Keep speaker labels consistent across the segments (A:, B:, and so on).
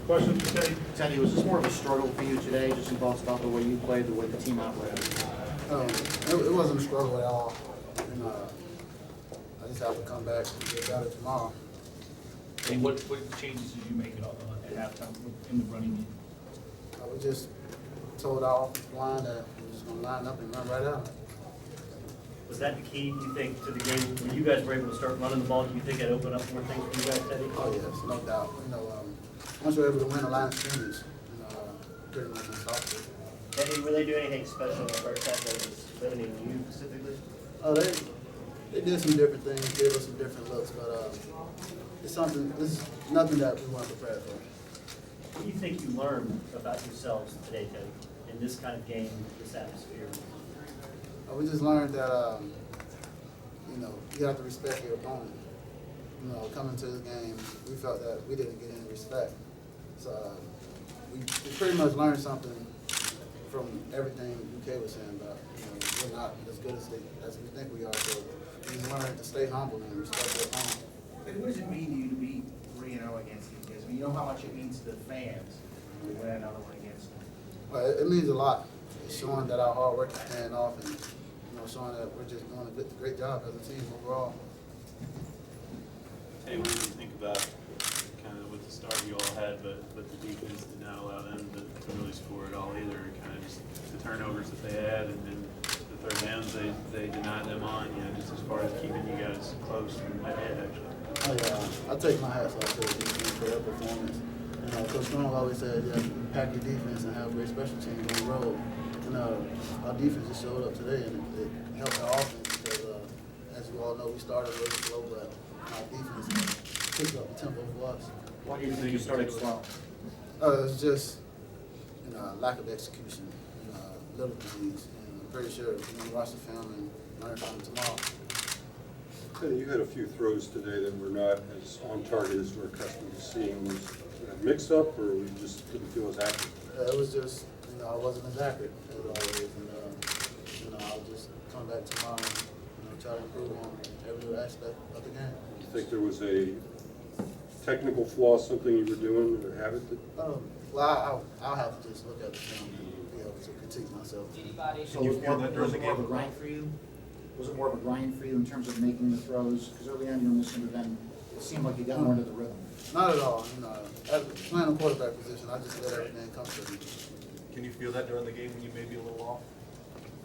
A: Question for Teddy?
B: Teddy, was this more of a struggle for you today? Just some thoughts about the way you played, the way the team outplayed?
C: It wasn't a struggle at all. And, I just have to come back and get better tomorrow.
A: And what changes did you make at halftime in the running game?
C: We just told our offensive line that we're just going to line up and run right out.
D: Was that the key, you think, to the game? When you guys were able to start running the ball, do you think that opened up more things for you guys, Teddy?
C: Oh, yes, no doubt. Once we're able to win a line of scrimmage, pretty much unstoppable.
D: Teddy, were they doing anything special in the first half that was limiting you specifically?
C: Oh, they did some different things, gave us some different looks, but this is nothing that we weren't prepared for.
D: What do you think you learned about yourselves today, Teddy, in this kind of game, this atmosphere?
C: We just learned that, you have to respect your opponent. Coming to the game, we felt that we didn't get any respect. So we pretty much learned something from everything UK was saying about, we're not as good as we think we are. So we just learned to stay humble and respect your opponent.
B: And what does it mean to you to be 3-0 against these guys? I mean, you know how much it means to the fans to win another one against them?
C: Well, it means a lot. It's showing that our hard work is paying off and showing that we're just doing a great job as a team overall.
E: Hey, what do you think about kind of with the start you all had, but the defense did not allow them to really score at all either? Kind of just the turnovers that they had, and then the third downs they denied them on. Just as far as keeping you guys close and ahead, actually.
C: Oh yeah, I take my hats off to the defense for their performance. Coach Strong always said, pack your defense and have great special teams on the road. Our defense just showed up today, and it helped our offense because, as you all know, we started really slow, but our defense picked up the tempo for us.
B: Why do you think you started slow?
C: It's just lack of execution, little things, and I'm pretty sure we're going to watch the film and learn from them tomorrow.
F: You had a few throws today that were not as on target as we're accustomed to seeing. Was it a mix-up, or we just didn't feel as accurate?
C: It was just, I wasn't as accurate as always, and I'll just come back tomorrow and try to improve on every little aspect of the game.
F: Do you think there was a technical flaw, something you were doing or habit that?
C: Well, I'll have to just look at the film and be able to critique myself.
B: So was it more of a grind for you? Was it more of a grind for you in terms of making the throws? Because early on you were missing, but then it seemed like you got more into the rhythm.
C: Not at all. As playing a quarterback position, I just let everything come to me.
A: Can you feel that during the game when you may be a little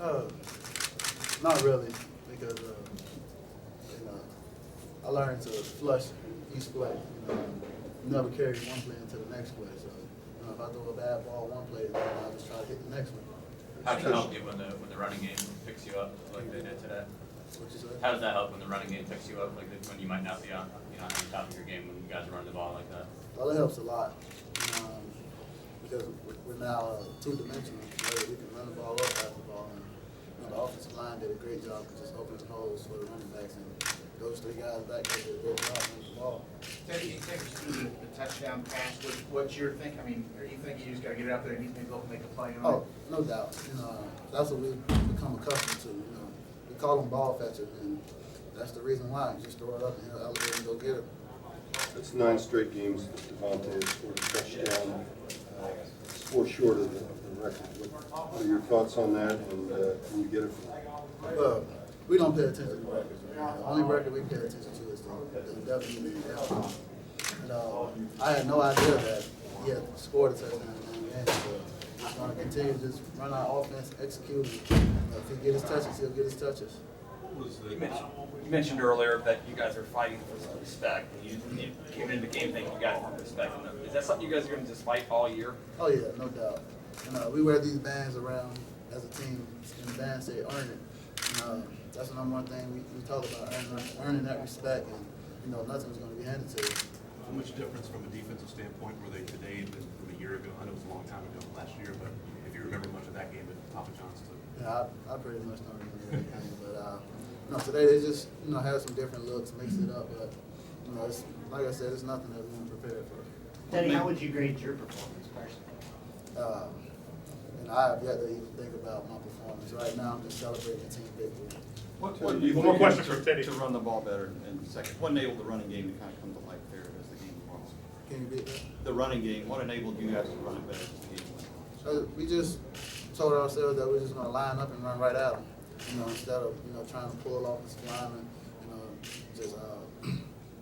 A: off?
C: Not really, because I learned to flush each play. Never carry one play into the next play. So if I throw a bad ball one play, then I'll just try to hit the next one.
G: How does it help you when the running game picks you up like they did today?
C: What you say?
G: How does that help when the running game picks you up like when you might not be on the top of your game when you guys are running the ball like that?
C: Well, it helps a lot because we're now two-dimensional. We can run the ball up, pass the ball, and the offensive line did a great job of just opening holes for the running backs, and those three guys back there did a great job running the ball.
B: Teddy, you take us through the touchdown pass. What's your think? I mean, are you thinking you just got to get it out there and he's going to go make a play on it?
C: Oh, no doubt. That's what we've become accustomed to. We call them ball fetchers, and that's the reason why. Just throw it up and he'll elevate and go get it.
F: It's 9 straight games that Devontae has scored a touchdown, 4 short of the record. What are your thoughts on that, and can you get it from?
C: Well, we don't pay attention to the records. The only record we pay attention to is the WNBA. I had no idea that he had scored a touchdown in the game. So he's going to continue to just run our offense, execute. If he get his touches, he'll get his touches.
G: You mentioned earlier that you guys are fighting for some respect. You came into the game thinking you guys weren't respecting them. Is that something you guys are going to just fight all year?
C: Oh yeah, no doubt. We wear these bands around as a team, and the bands say earn it. That's the number one thing we talk about, earning that respect, and nothing's going to be handed to you.
A: How much difference from a defensive standpoint were they today than from a year ago? I know it was a long time ago last year, but if you remember much of that game at Papa John's too.
C: Yeah, I pretty much don't remember anything, but today they just had some different looks, mixed it up, but it's, like I said, it's nothing that we weren't prepared for.
D: Teddy, how would you grade your performance personally?
C: I have yet to even think about my performance. Right now, I'm just celebrating the team victory.
H: One
A: more question for Teddy.
H: To run the ball better, and second, wasn't able to run a game to kind of come to life there as the game evolves.
C: Can you beat that?
H: The running game, what enabled you guys to run it better?
C: We just told ourselves that we're just gonna line up and run right at them, instead of, trying to pull off this lineman, just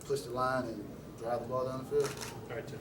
C: push the line and drive the ball down the field.
A: All right, Tim.